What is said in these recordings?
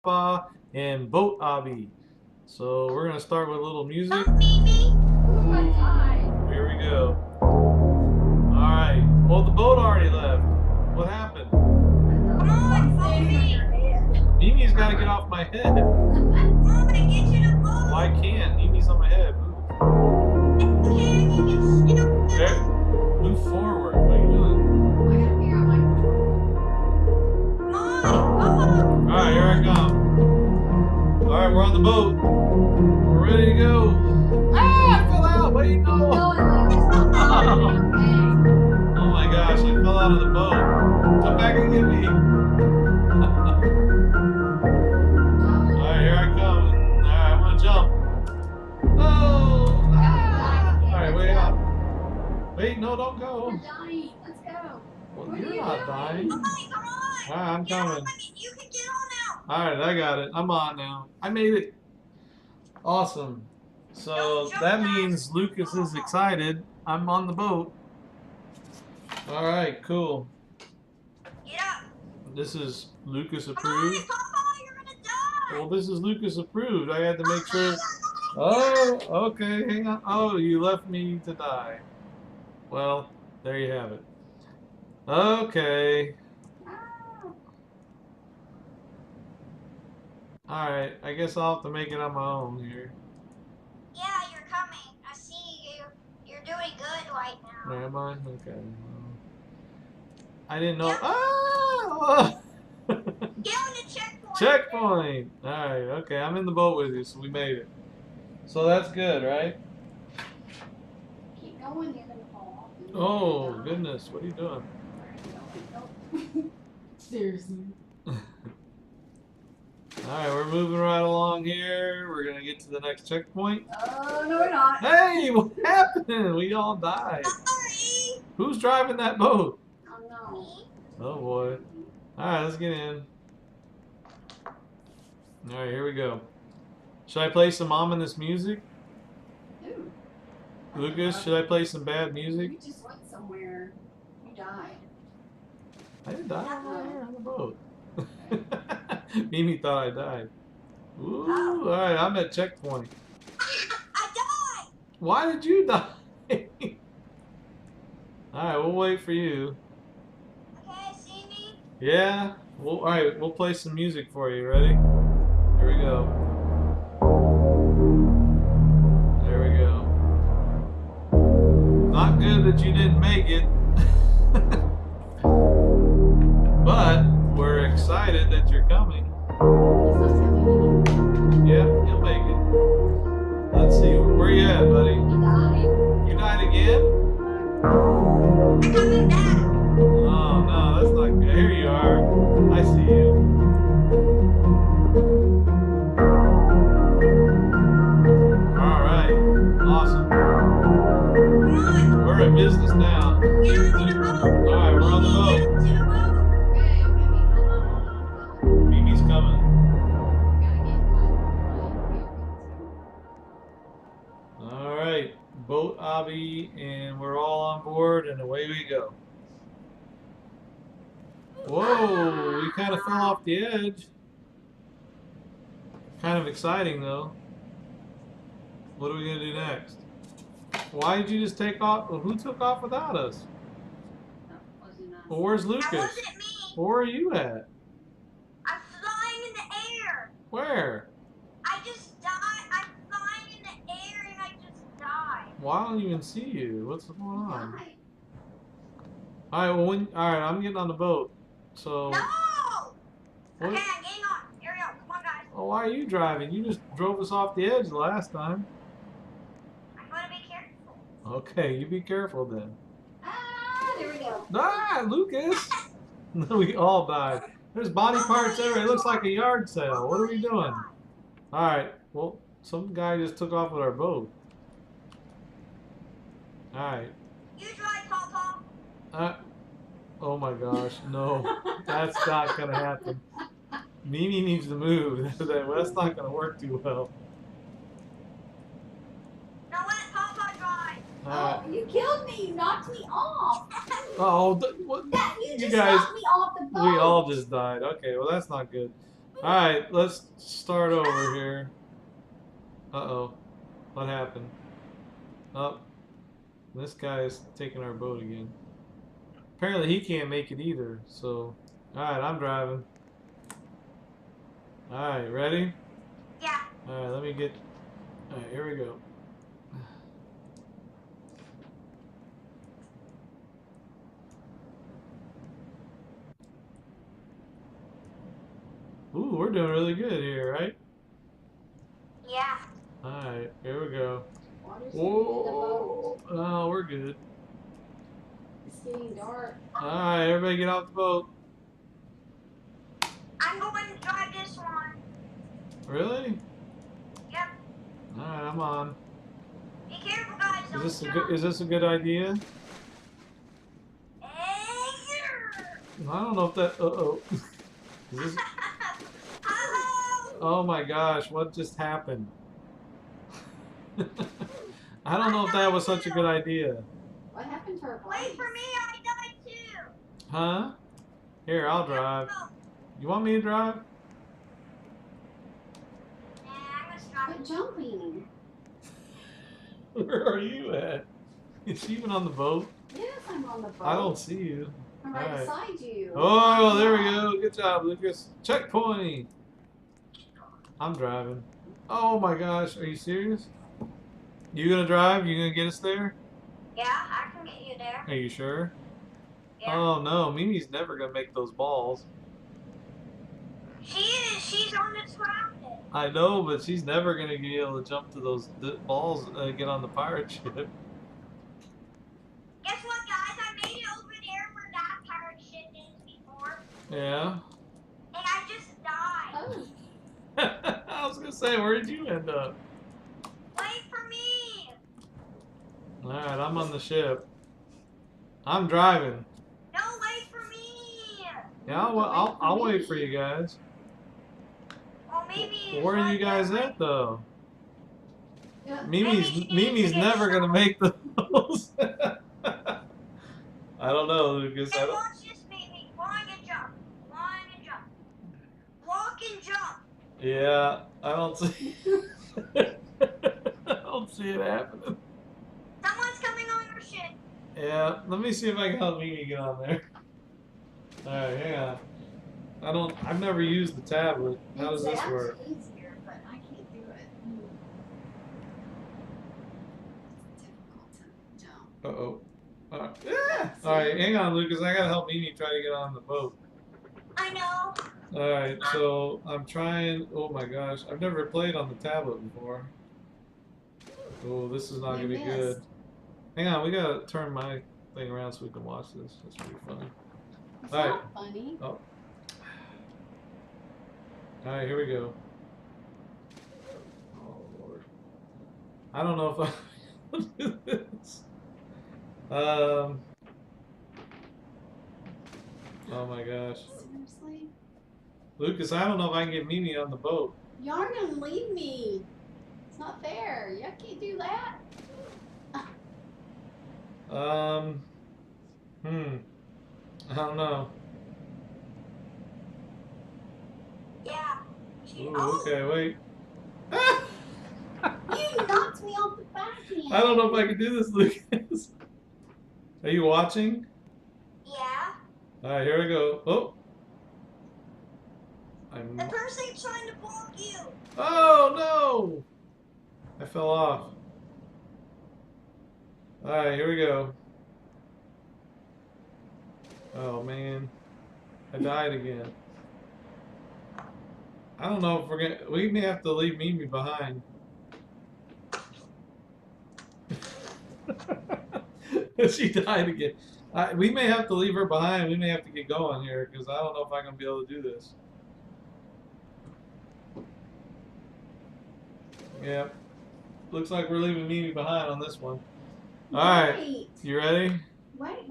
Papa, and Boat Obby. So we're gonna start with a little music. Don't beat me. Ooh, here we go. All right. Well, the boat already left. What happened? Come on, follow me. Mimi's got to get off my head. I'm gonna get you the boat. Well, I can't. Mimi's on my head. Move. There. Move forward. What are you doing? All right, here I come. All right, we're on the boat. We're ready to go. Ah, I fell out. Wait, no. Oh my gosh, I fell out of the boat. Come back and get me. Alright, here I come. Alright, I'm gonna jump. Oh! Ah. Alright, wait up. Wait, no, don't go. We're dying. Let's go. Well, you're not dying. Come on. Alright, I'm coming. You can get on now. Alright, I got it. I'm on now. I made it. Awesome. So that means Lucas is excited. I'm on the boat. Alright, cool. Get up. This is Lucas Come on, approved. Papa, you're gonna die. Well, this is Lucas approved. I had to make sure. Oh, okay, hang on. Oh, you left me to die. Well, there you have it. Okay. Alright, I guess I'll have to make it on my own here. Yeah, you're coming. I see you. You're doing good right now. Am I? Okay. I didn't know. Ah! Get on the checkpoint. Checkpoint! Alright, okay, I'm in the boat with you, so we made it. So that's good, right? Keep going, you're gonna fall off. Oh, goodness, what are you doing? Seriously. Alright, we're moving right along here. We're gonna get to the next checkpoint. Oh, no, we're not. Hey, what happened? We all died. Sorry. Who's driving that boat? Oh, no. Oh boy. Alright, let's get in. Alright, here we go. Should I play some ominous music? Ooh. Lucas, should I play some bad music? You just went somewhere. You died. I didn't die on the boat. Mimi thought I died. Ooh, alright, I'm at checkpoint. I died. Why did you die? Alright, we'll wait for you. Okay, see me? Yeah? Alright, we'll play some music for you. Ready? Here we go. There we go. Not good that you didn't make it. But we're excited that you're coming. Yeah, you'll make it. Let's see, where you at, buddy? You died. You died again? I'm coming back. Oh no, that's not good. Here you are. I see you. Alright, awesome. Come on. We're in business now. Get on the boat. Alright, we're on the boat. Get to the boat. Okay, hold on. Mimi's coming. Gotta get my Alright, boat Obby, and we're all on board, and away we go. Whoa, we kind of fell off the edge. Kind of exciting though. What are we gonna do next? Why did you just take off? Well, who took off without us? Well, where's That Lucas? wasn't me. Well, where are you at? I'm flying in the air. Where? I just died. I'm flying in the air and I just died. Well, I don't even see you. What's going on? died. Alright, well, alright, I'm getting on the boat. So, No. what? Okay, I'm getting on. Here we go. Come on, guys. Well, why are you driving? You just drove us off the edge the last time. I'm gonna be careful. Okay, you be careful then. Ah, there we go. Ah, Lucas! We all died. There's body parts everywhere. It looks like a yard sale. What are we doing? Alright, well, some guy just took off with our boat. Alright. You drive, Papa. Oh my gosh, no. That's not gonna happen. Mimi needs to move. That's not gonna work too well. Now let Papa drive. Oh, you killed me. You knocked me off. Oh, what? That, you You just guys, knocked me off the boat. we all just died. Okay, well that's not good. Alright, let's start over here. Uh-oh. What happened? Oh, this guy is taking our boat again. Apparently he can't make it either, so... Alright, I'm driving. Alright, ready? Yeah. Alright, let me get... Alright, here we go. Ooh, we're doing really good here, right? Yeah. Alright, here we go. Water's getting in the Whoa! boat. Oh, we're good. It's getting dark. Alright, everybody get off the boat. I'm going to try this one. Really? Yep. Alright, I'm on. Be careful, guys. Don't jump. Is this a good idea? I don't know if that... Uh-oh. Is this... Oh. Oh my gosh, what just happened? I don't know if that was such a good idea. What happened to her Wait body? for me. I died too. Huh? Here, I'll drive. You want me to drive? Nah, I'm gonna stop. Quit jumping. Where are you at? Is she even on the boat? Yes, I'm on the boat. I don't see you. I'm right Alright. beside you. Oh, there we go. Good job, Lucas. Checkpoint. I'm driving. Oh my gosh, are you serious? You gonna drive? You gonna get us there? Yeah, I can get you there. Are you sure? Yeah. Oh no, Mimi's never gonna make those balls. She is. She's on the planet. I know, but she's never gonna be able to jump to those balls and get on the pirate ship. Guess what, guys? I made it over there where that pirate ship is before, Yeah. and I just died. Oh, I was gonna say, where did you end up? Wait for me. Alright, I'm on the ship. I'm driving. No, wait for me. Yeah, I'll wait for you guys. Well, maybe. Where are you guys at though? yeah. Mimi's never gonna make those. I don't know, Lucas. I Hey, don't. watch this, baby. Flying and jump. Flying and jump. Walk and jump. Yeah, I don't see. I don't see it happening. Someone's coming on your ship. Yeah, let me see if I can help Mimi get on there. Alright, hang on. I've never used the tablet. How does this work? It's easier, but I can't do it. It's difficult to jump. Uh-oh. Alright, hang on, Lucas. I gotta help Mimi try to get on the boat. I know. Alright, so I'm trying. Oh my gosh, I've never played on the tablet before. Oh, this is not gonna be good. Hang on, we gotta turn my thing around so we can watch this. That's pretty funny. It's All right. not funny. Oh. Alright, here we go. Oh Lord. I don't know if I can do this. Oh my gosh. Seriously? Lucas, I don't know if I can get Mimi on the boat. You are gonna leave me. It's not fair. You can't do that. I don't know. Yeah. Ooh, okay, wait. You knocked me off the backhand. I don't know if I can do this, Lucas. Are you watching? Yeah. Alright, here we go. Oh. The person's trying to block you. Oh no! I fell off. Alright, here we go. Oh man. I died again. I don't know if we may have to leave Mimi behind. She died again. We may have to leave her behind. We may have to get going here because I don't know if I'm going to be able to do this. Yep. Looks like we're leaving Mimi behind on this one. Alright. Wait. You ready? Wait.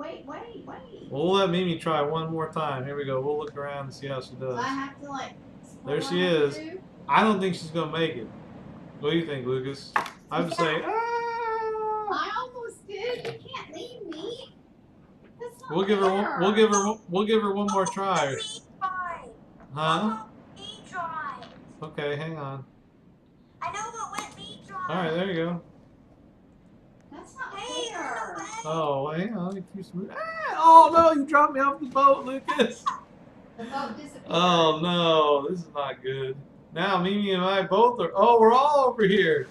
We'll let Mimi try one more time. Here we go. We'll look around and see how she does. So I have to like. There she is. I don't think she's going to make it. What do you think, Lucas? I would say, ah! I almost did. You can't leave me. That's not We'll give her fair. one more try. Huh? Angel. Okay, hang on. I know, but let me drive. All right, there you go. That's not Hey, run fair. away. Oh, hang on. It keeps moving. Ah! Oh no, you dropped me off the boat, Lucas. The boat disappeared. Oh no, this is not good. Now Mimi and I both are. Oh, we're all over here.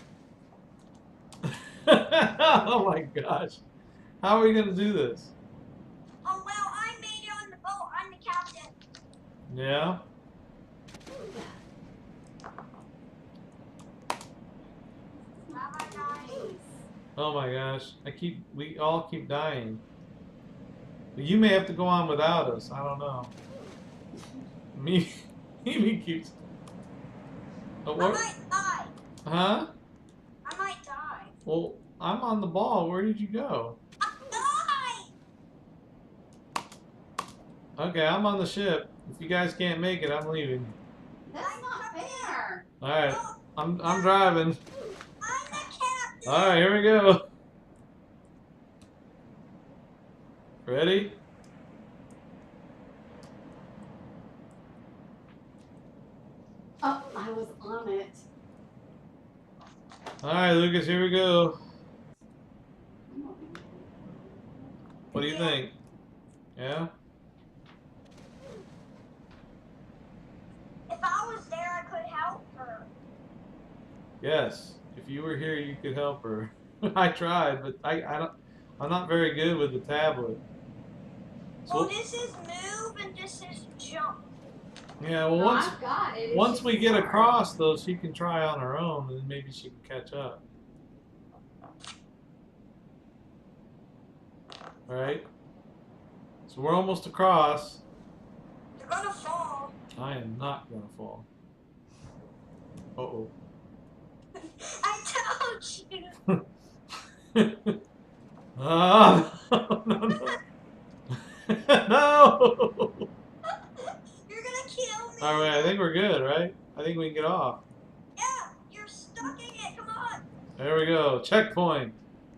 Oh my gosh. How are we gonna do this? Oh, well, I made it on the boat. I'm the captain. Yeah. How am I dying? Oh my gosh. We all keep dying. You may have to go on without us. I don't know. Mimi keeps. Oh, I what? might die. Huh? I might die. Well, I'm on the ball. Where did you go? Die! Okay, I'm on the ship. If you guys can't make it, I'm leaving. That's not fair. All right, No, I'm driving. I'm the captain. All right, here we go. Ready? Oh, I was on it. All right, Lucas, here we go. What do you think? Yeah? If I was there, I could help her. Yes. If you were here, you could help her. I tried, but I'm not very good with the tablet. Well, So, this is move and this is jump. yeah, well, No, I've got it. It's once just we get hard. across, though, she can try on her own, and maybe she can catch up. All right. So we're almost across. You're gonna fall. I am not gonna fall. Uh-oh. I told you. Ah, no, no. No! You're gonna kill me. All right, I think we're good, right? I think we can get off. Yeah, you're stuck in it. Come on. There we go. Checkpoint.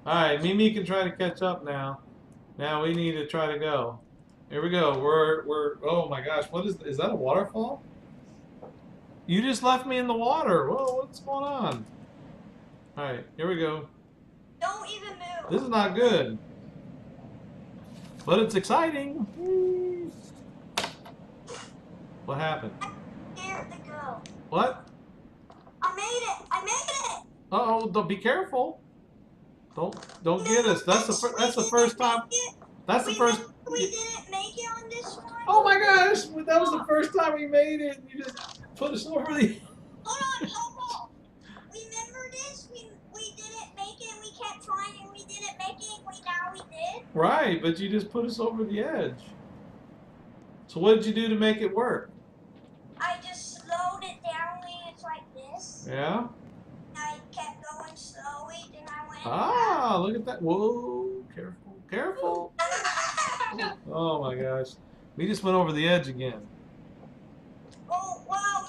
All right, Mimi can try to catch up now. Now we need to try to go. Here we go. We're. Oh my gosh, what is that? A waterfall? You just left me in the water. Whoa, what's going on? All right, here we go. Don't even move. This is not good, but it's exciting. What happened? I'm scared to go. What? I made it. I made it. Uh-oh, don't be careful. Don't get us. That's the first time. That's the first. We didn't make it on this one. Oh my gosh, that was the first time we made it. You just put us over the. Hold on. Remember this? We didn't make it. We kept trying and we didn't make it. Now we did. Right, but you just put us over the edge. So what did you do to make it work? I just slowed it down when it's like this. Yeah. I kept going slowly, then I went. Ah, look at that. Whoa, careful, careful. Oh my gosh, we just went over the edge again. Oh wow,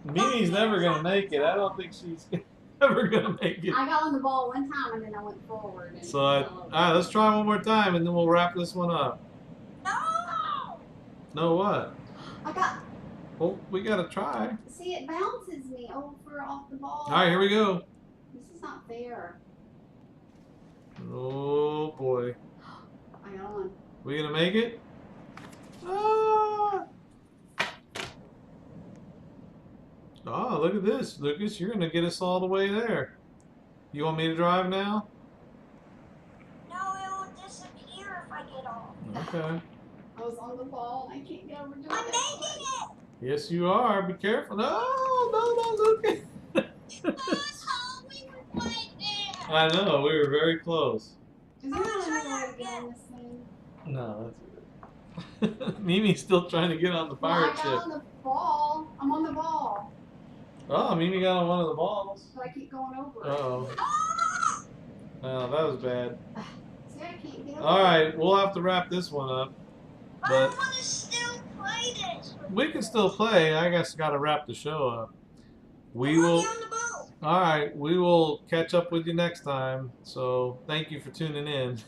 Mimi's never gonna make it. I don't think she's ever gonna make it. I got on the ball one time and then I went forward. And So, all right, let's try one more time and then we'll wrap this one up. No. No what? I got. Well, we gotta try. See, it bounces me over off the ball. All right, here we go. This is not fair. Oh boy, I got on. we gonna make it? Ah! Oh, look at this, Lucas. You're gonna get us all the way there. You want me to drive now? No, it will disappear if I get off. Okay. I was on the ball and I can't get over to it. I'm making it. Yes, you are. Be careful. No, Lucas. Oh, we were right there. I know. We were very close. Is there really another way to get on this thing? No, that's good. Mimi's still trying to get on the Well, pirate I got ship. on the ball. I'm on the ball. Oh, Mimi got on one of the balls. But I keep going over it. Uh-oh. Oh, that was bad. See, I can't get over All it. right, we'll have to wrap this one up. I But want to still play this. we can still play. I guess got to wrap the show up. We I'm will. on the boat. All right, we will catch up with you next time. So thank you for tuning in.